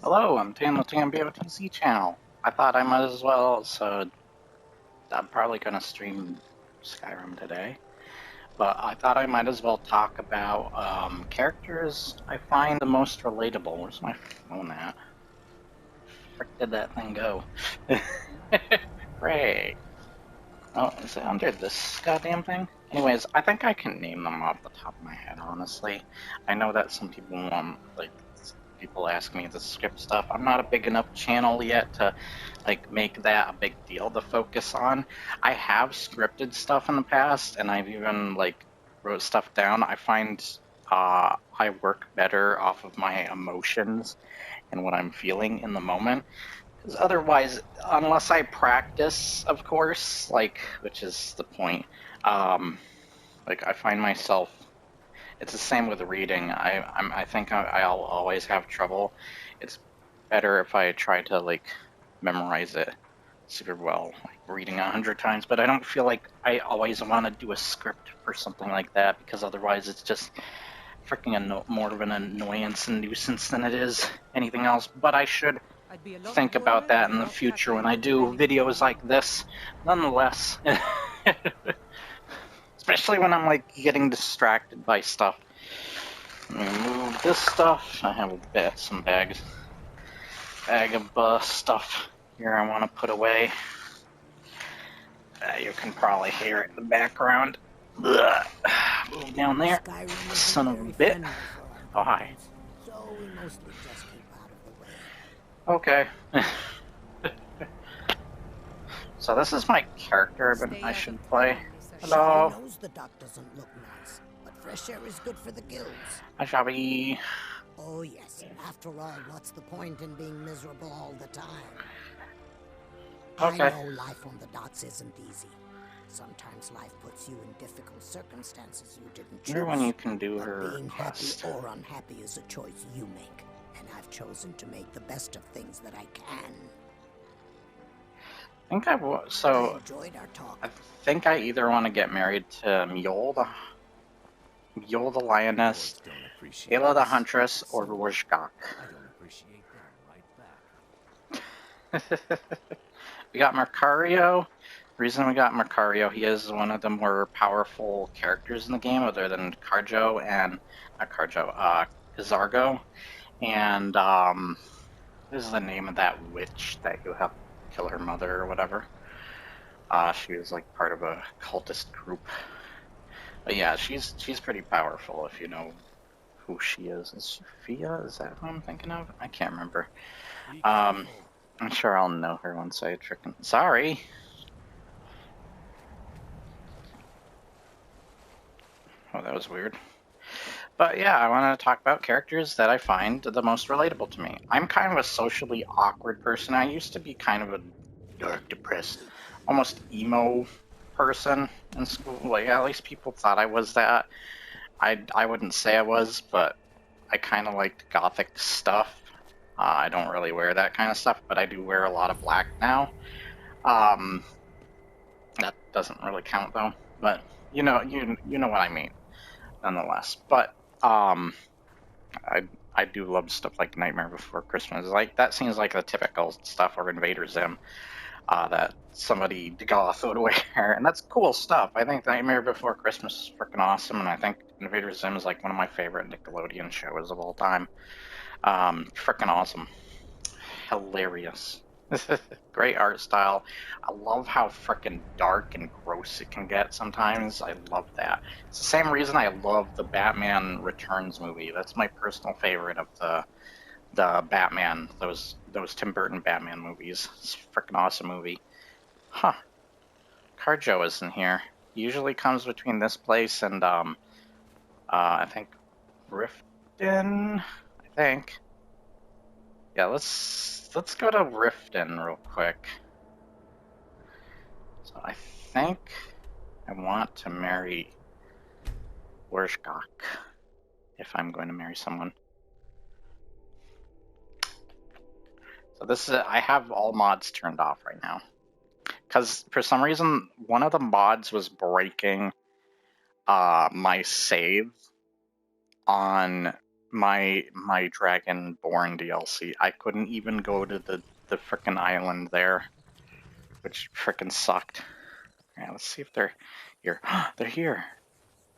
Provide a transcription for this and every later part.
Hello, I'm Tam with TamBoTC channel. I thought I might as well, so I'm probably going to stream Skyrim today, but I thought I might as well talk about characters I find the most relatable. Where's my phone at? Frick did that thing go? Great. Oh, is it under this goddamn thing? Anyways, I think I can name them off the top of my head, honestly. I know that some people want, people ask me to skip stuff. I'm not a big enough channel yet to, make that a big deal to focus on. I have scripted stuff in the past, and I've even, wrote stuff down. I find I work better off of my emotions and what I'm feeling in the moment. Because otherwise, unless I practice, of course, which is the point, I find myself. It's the same with reading. I think I'll always have trouble. It's better if I try to memorize it super well, like reading 100 times. But I don't feel like I always want to do a script for something like that because otherwise it's just freaking more of an annoyance and nuisance than it is anything else. But I should think about that in the future when I do videos like this, nonetheless. Especially when I'm getting distracted by stuff. Let me move this stuff. I have some bag of stuff here I want to put away. You can probably hear it in the background. Ugh. Move down there. Son of a bit. Oh, hi. So we mostly just keep out of the way. Okay. So this is my character I should play. Hello. She knows the dock doesn't look nice, but fresh air is good for the gills. Hi, Shabby. Oh yes, after all, what's the point in being miserable all the time? Okay. I know life on the docks isn't easy. Sometimes life puts you in difficult circumstances you didn't choose. When you can do but her being quest. happy or unhappy is a choice you make, and I've chosen to make the best of things that I can. I think I will. So I enjoyed our talk. I think I either want to get married to Mjol the Lioness, Ayla the Huntress, or Rorschach. I don't appreciate that right back. We got Mercario. The reason we got Mercario, he is one of the more powerful characters in the game, other than Carjo and not Carjo, Izargo. And what is the name of that witch that you have to kill her mother or whatever? She was part of a cultist group. But yeah, she's pretty powerful if you know who she is. Is she Fia? Is that who I'm thinking of? I can't remember. I'm sure I'll know her once I frickin'. Sorry. Oh, that was weird. But yeah, I want to talk about characters that I find the most relatable to me. I'm kind of a socially awkward person. I used to be kind of a dark, depressed, almost emo person in school. At least people thought I was that. I wouldn't say I was, but I kind of liked gothic stuff. I don't really wear that kind of stuff, but I do wear a lot of black now. That doesn't really count though, but you know what I mean, nonetheless. But I do love stuff like Nightmare Before Christmas. That seems like the typical stuff, or Invader Zim, that somebody goth would wear, and that's cool stuff. I think Nightmare Before Christmas is freaking awesome, and I think Invader Zim is one of my favorite Nickelodeon shows of all time. Freaking awesome. Hilarious. Great art style. I love how freaking dark and gross it can get sometimes. I love that. It's the same reason I love the Batman Returns movie. That's my personal favorite of the Batman, those Tim Burton Batman movies. It's a freaking awesome movie. Huh. Carjo isn't here. He usually comes between this place and I think Riften. I think. Yeah, let's go to Riften real quick. So I think I want to marry Rorschach if I'm going to marry someone. So this is I have all mods turned off right now because for some reason one of the mods was breaking my save on my Dragonborn DLC. I couldn't even go to the frickin' island there, which frickin' sucked. Yeah, let's see if they're here. They're here.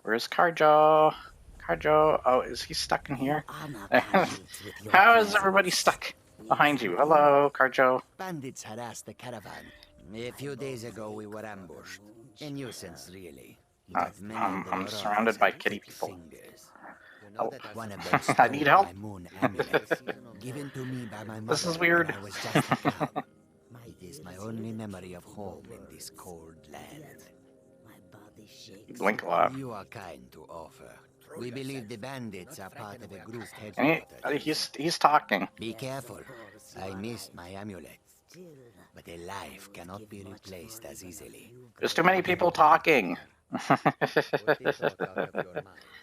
Where's Carjo? Carjo. Oh, is he stuck in here? Honor bandits with your How is everybody presence. stuck behind you? Hello, Carjo. Bandits harassed the caravan. A few days ago we were ambushed. A nuisance, really. But many of the I'm Morons surrounded by had kitty thick people. fingers. Oh. One of them I stole need help. my moon amulet, given to me by my mother This is weird. when I was just a cub. It is my only memory of home in this cold land. My body shakes. You blink a lot. You are kind to offer. We believe the bandits are part of a group And headquarters. he's talking. Be careful. I missed my amulet. But a life cannot be replaced as easily. There's too many people talking.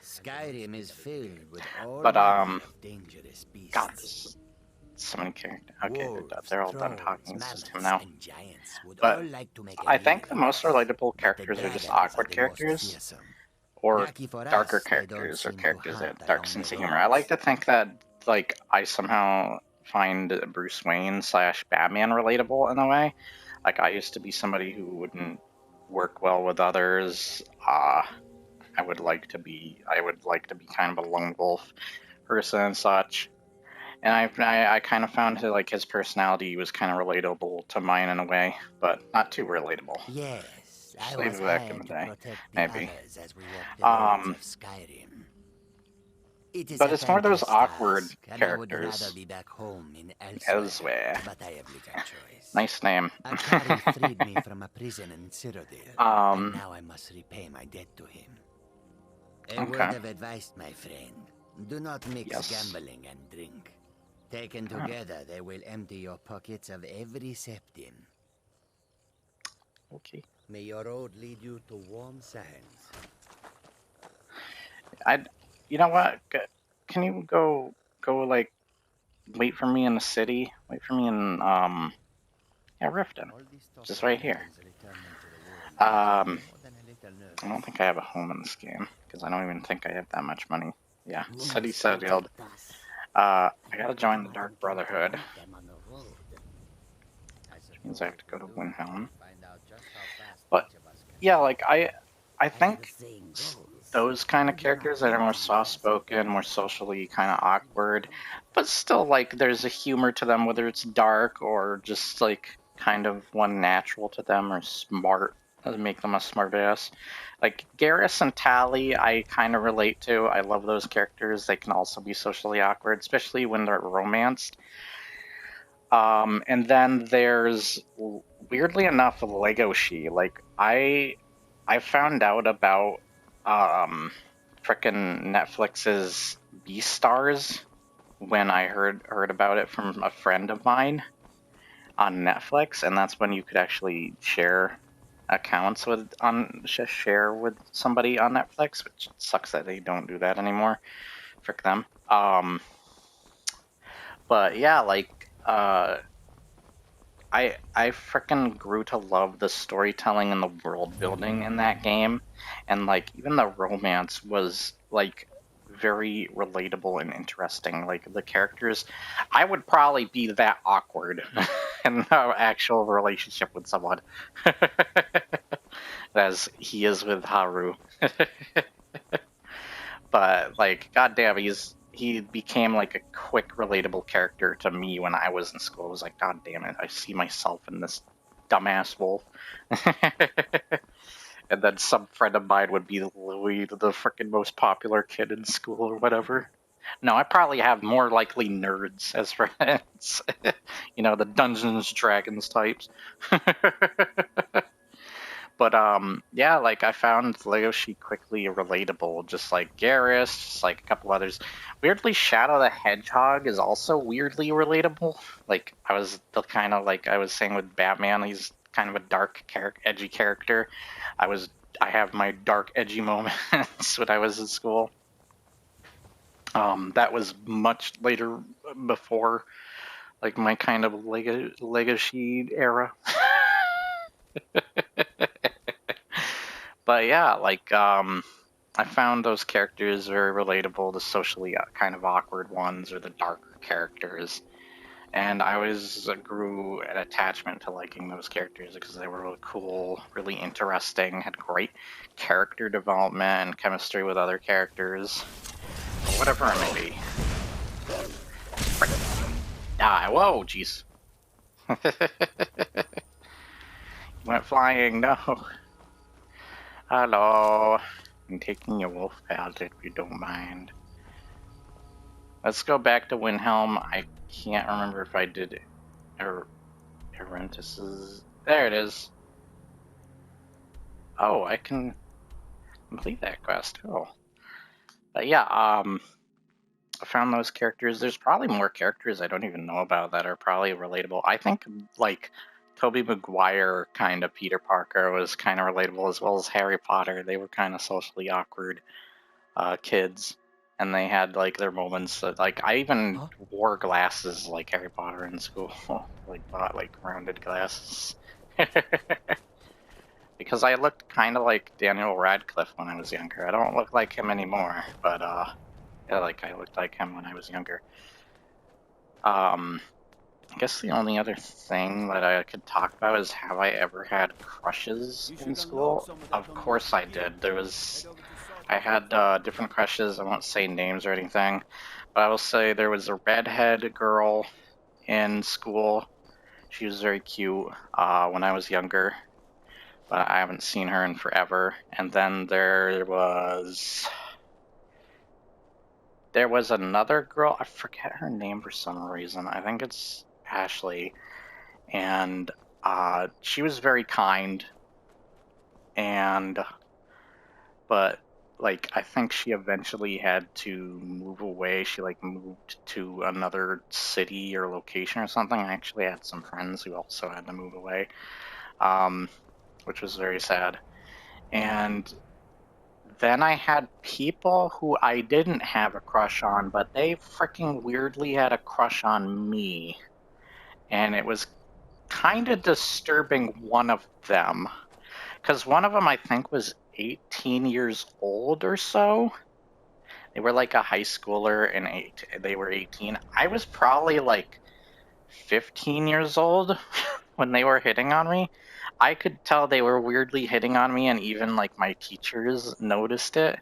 Skyrim is filled with all But, manner of dangerous beasts. God, there's so many characters. Okay, Wolves, they're all done trolls, talking. It's just him mammoths, now. and giants would But all like to make a I think the living. most relatable But the characters are just dragons awkward are the most characters, fearsome. or Lucky for darker us, they don't characters, or seem to characters that hunt have dark along sense the of humor. I like to roads. think that, like, I somehow find Bruce Wayne / Batman relatable in a way. Like, I used to be somebody who wouldn't work well with others. I would like to be kind of a lone wolf person and such. And I kind of found his personality was kind of relatable to mine in a way, but not too relatable. Yes, I Especially was back in hired the to day, protect the maybe. others as we walked the roads Um, of Skyrim. It is but a it's more those thankless awkward task, and I would rather characters. be back home in Elsewhere. but I have little choice. Nice name. Akari freed me from a prison in Cyrodiil, and now I must repay my debt to him. A Okay. word of advice, my friend. Do not mix Yes. gambling and drink. Taken together, they will empty your pockets of every septim. Okay. May your road lead you to warm sands. You know what? Can you go like wait for me in the city? Wait for me in Riften, just right here. I don't think I have a home in this game because I don't even think I have that much money. Yeah, city settled. I gotta join the Dark Brotherhood. Which means I have to go to Windhelm. But yeah, like I think those kind of characters that are more soft-spoken, more socially kind of awkward, but still like there's a humor to them, whether it's dark or just like kind of one natural to them or smart, doesn't make them a smart ass. Like Garrus and Tally, I kind of relate to. I love those characters. They can also be socially awkward, especially when they're romanced. And then there's, weirdly enough, Legoshi. Like I found out about frickin' Netflix's Beastars when I heard about it from a friend of mine on Netflix, and that's when you could actually share accounts share with somebody on Netflix, which sucks that they don't do that anymore. Frick them. But yeah, like I frickin' grew to love the storytelling and the world building in that game, and like even the romance was like very relatable and interesting. Like the characters, I would probably be that awkward in an actual relationship with someone, as he is with Haru. But like, goddamn, he became like a quick, relatable character to me when I was in school. I was like, God damn it, I see myself in this dumbass wolf. And then some friend of mine would be Louis, the freaking most popular kid in school or whatever. No, I probably have more likely nerds as friends. You know, the Dungeons Dragons types. But yeah, like I found Legoshi quickly relatable, just like Garrus, just like a couple others. Weirdly, Shadow the Hedgehog is also weirdly relatable. Like I was the kind of like I was saying with Batman, he's kind of a dark, edgy character. I have my dark, edgy moments when I was in school. That was much later, before like my kind of Legoshi era. But yeah, like I found those characters very relatable, the socially kind of awkward ones or the darker characters. And I always grew an attachment to liking those characters because they were really cool, really interesting, had great character development and chemistry with other characters. Whatever it may be. Frick. Die. Whoa, jeez. Went flying, no. Hello. I'm taking your wolf pals if you don't mind. Let's go back to Windhelm. I can't remember if I did Arentus's. There it is. Oh, I can complete that quest. Oh. But yeah, I found those characters. There's probably more characters I don't even know about that are probably relatable. I think, like, Tobey Maguire kind of Peter Parker was kind of relatable, as well as Harry Potter. They were kind of socially awkward kids, and they had, like, their moments. Like, I even wore glasses like Harry Potter in school. Like, bought, like, rounded glasses. Because I looked kind of like Daniel Radcliffe when I was younger. I don't look like him anymore, but yeah, like I looked like him when I was younger. I guess the only other thing that I could talk about is, have I ever had crushes in school? Of course I did. I had different crushes. I won't say names or anything, but I will say there was a redhead girl in school. She was very cute when I was younger, but I haven't seen her in forever. And then there was another girl. I forget her name for some reason. I think it's Ashley, and she was very kind, but like I think she eventually had to move away. She like moved to another city or location or something. I actually had some friends who also had to move away, which was very sad. And then I had people who I didn't have a crush on, but they freaking weirdly had a crush on me. And it was kind of disturbing, one of them. Because one of them, I think, was 18 years old or so. They were like a high schooler, and they were 18. I was probably like 15 years old when they were hitting on me. I could tell they were weirdly hitting on me, and even like my teachers noticed it.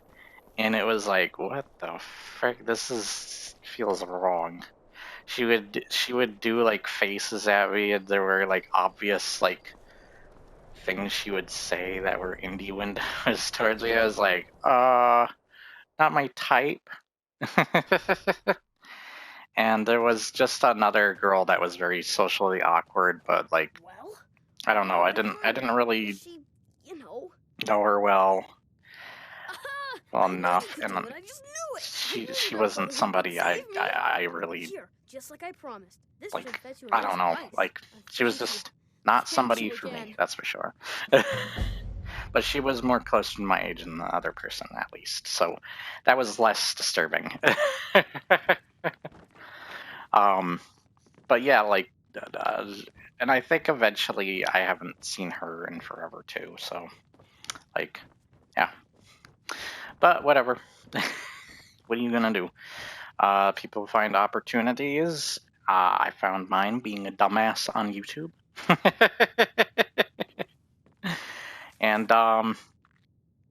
And it was like, what the frick? Feels wrong. She would do like faces at me, and there were like obvious like things she would say that were innuendos towards me. I was like, not my type. And there was just another girl that was very socially awkward, but like, Well, I don't know. I didn't really she, you know. know her well I knew enough, you could and do it. I just knew it. she wasn't somebody I really Here, just like I promised. This like. should fetch you a I nice don't know. price. Like, she was Thank just you. not Thank somebody you for me. again. That's for sure. But she was more close to my age than the other person, at least. So that was less disturbing. But yeah, like, and I think eventually I haven't seen her in forever too. So, like, yeah. But whatever. What are you gonna do? People find opportunities. I found mine being a dumbass on YouTube. And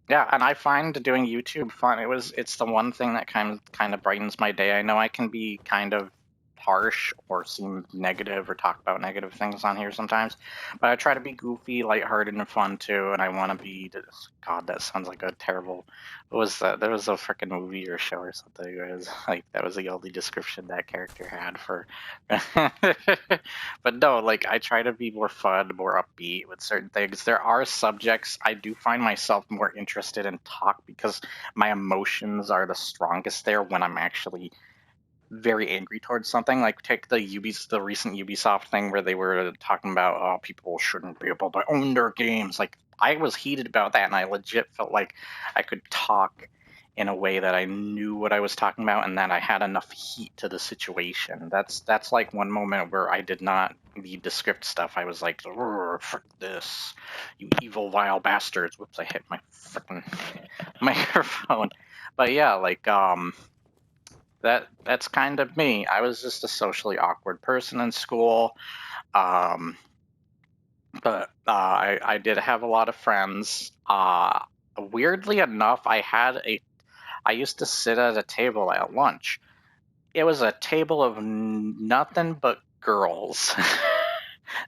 yeah, and I find doing YouTube fun. It's the one thing that kind of brightens my day. I know I can be kind of harsh or seem negative or talk about negative things on here sometimes, but I try to be goofy, lighthearted, and fun too. And I want to be. God, that sounds like a terrible. What was that? There was a freaking movie or show or something. It was like that was the only description that character had for. But no, like I try to be more fun, more upbeat with certain things. There are subjects I do find myself more interested in talk because my emotions are the strongest there when I'm actually very angry towards something. Like take the recent Ubisoft thing where they were talking about people shouldn't be able to own their games. Like I was heated about that, and I legit felt like I could talk in a way that I knew what I was talking about and that I had enough heat to the situation. That's like one moment where I did not need to script stuff. I was like, frick this, you evil, vile bastards. Whoops, I hit my freaking microphone. But yeah, like, that's kind of me. I was just a socially awkward person in school. But I did have a lot of friends. Weirdly enough, I used to sit at a table at lunch. It was a table of nothing but girls.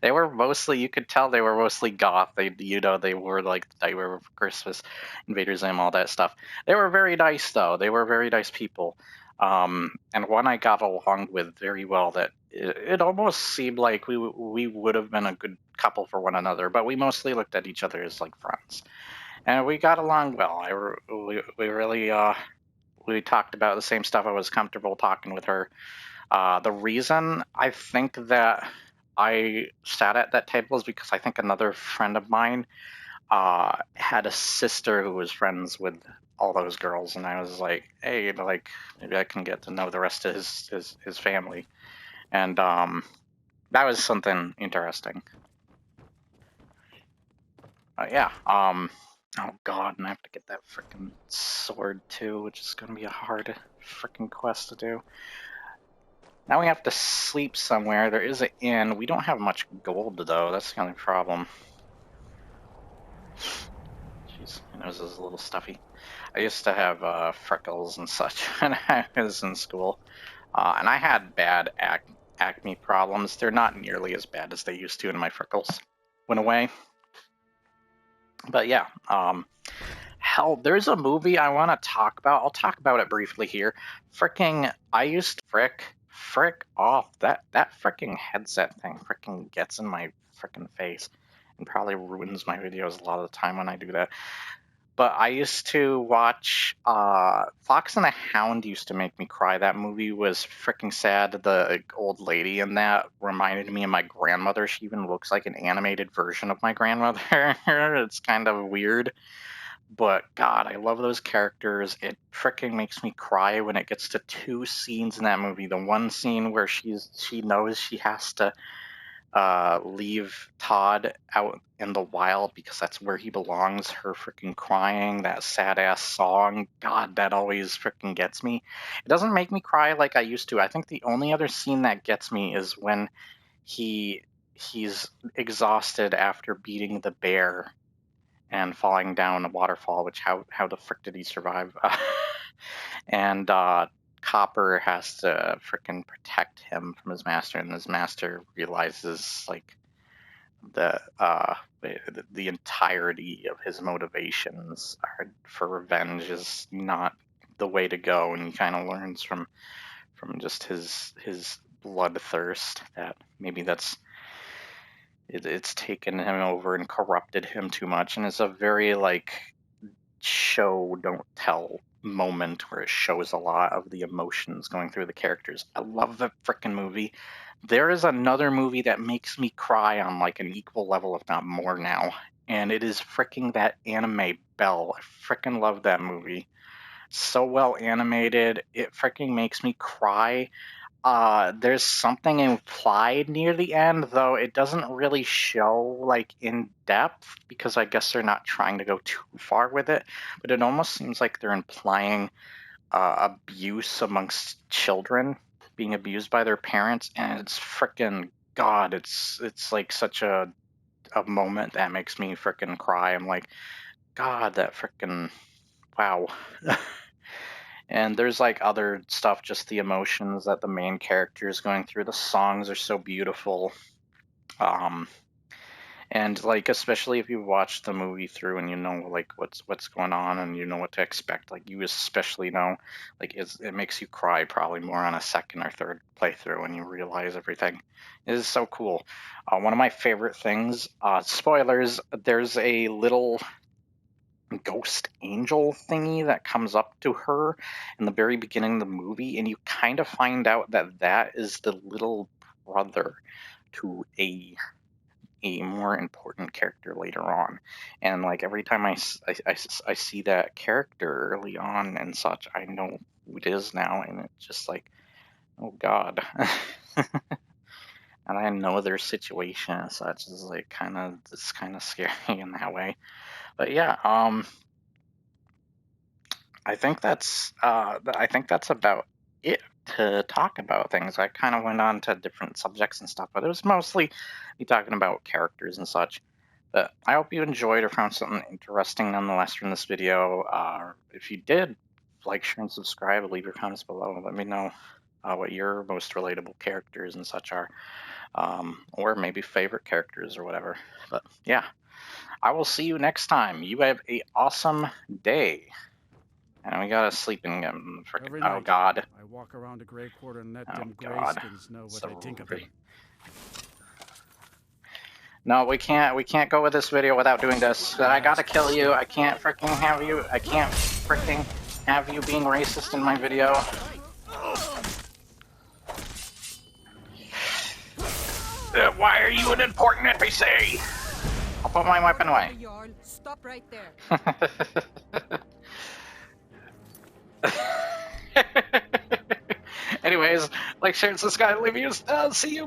They were mostly, you could tell they were mostly goth. They were like, they were Christmas Invaders and all that stuff. They were very nice, though. They were very nice people. And one I got along with very well. That it almost seemed like we would have been a good couple for one another, but we mostly looked at each other as like friends, and we got along well. We really we talked about the same stuff. I was comfortable talking with her. The reason I think that I sat at that table is because I think another friend of mine had a sister who was friends with all those girls, and I was like, hey, like maybe I can get to know the rest of his family, and that was something interesting. Yeah. Oh god, and I have to get that freaking sword too, which is gonna be a hard freaking quest to do. Now we have to sleep somewhere. There is an inn. We don't have much gold though. That's the only problem. Jeez, my nose is a little stuffy. I used to have freckles and such when I was in school, and I had bad acne problems. They're not nearly as bad as they used to, and my freckles went away. But yeah, hell, there's a movie I want to talk about. I'll talk about it briefly here. I used to frick off. That fricking headset thing fricking gets in my fricking face and probably ruins my videos a lot of the time when I do that. But I used to watch Fox and the Hound used to make me cry. That movie was freaking sad. The old lady in that reminded me of my grandmother. She even looks like an animated version of my grandmother. It's kind of weird. But God, I love those characters. It freaking makes me cry when it gets to two scenes in that movie. The one scene where she knows she has to leave Todd out in the wild because that's where he belongs. Her freaking crying, that sad ass song. God, that always freaking gets me. It doesn't make me cry like I used to. I think the only other scene that gets me is when he's exhausted after beating the bear and falling down a waterfall, which how the frick did he survive? And Copper has to frickin' protect him from his master, and his master realizes like the entirety of his motivations for revenge is not the way to go, and he kind of learns from just his bloodthirst that maybe it's taken him over and corrupted him too much, and it's a very like show don't tell moment where it shows a lot of the emotions going through the characters. I love the frickin' movie. There is another movie that makes me cry on like an equal level, if not more now, and it is fricking that anime Belle. I frickin' love that movie. So well animated, it fricking makes me cry. There's something implied near the end, though it doesn't really show like in depth because I guess they're not trying to go too far with it. But it almost seems like they're implying abuse amongst children, being abused by their parents, and it's frickin' God. It's like such a moment that makes me frickin' cry. I'm like, God, that frickin' wow. And there's like other stuff, just the emotions that the main character is going through. The songs are so beautiful. And like especially if you watch the movie through and you know like what's going on and you know what to expect, like you especially know like it makes you cry probably more on a second or third playthrough when you realize everything. It is so cool. One of my favorite things, spoilers, there's a little ghost angel thingy that comes up to her in the very beginning of the movie, and you kind of find out that is the little brother to a a more important character later on. And like every time I see that character early on and such, I know who it is now, and it's just like, oh god. And I know their situation and such is like kind of scary in that way. But yeah, I think that's about it to talk about things. I kind of went on to different subjects and stuff, but it was mostly me talking about characters and such. But I hope you enjoyed or found something interesting nonetheless from this video. If you did, like, share, and subscribe. Leave your comments below. Let me know what your most relatable characters and such are, or maybe favorite characters or whatever. But yeah, I will see you next time. You have a awesome day. And we gotta sleep in frickin' oh god. I walk around the gray quarter and let Oh them god. grayskins know what So I think of them. No, we can't go with this video without doing this. I gotta kill you. I can't frickin' have you being racist in my video. Why are you an important NPC? I'll put my weapon away. Stop right there. Anyways, like, share, and subscribe, leave you. See you.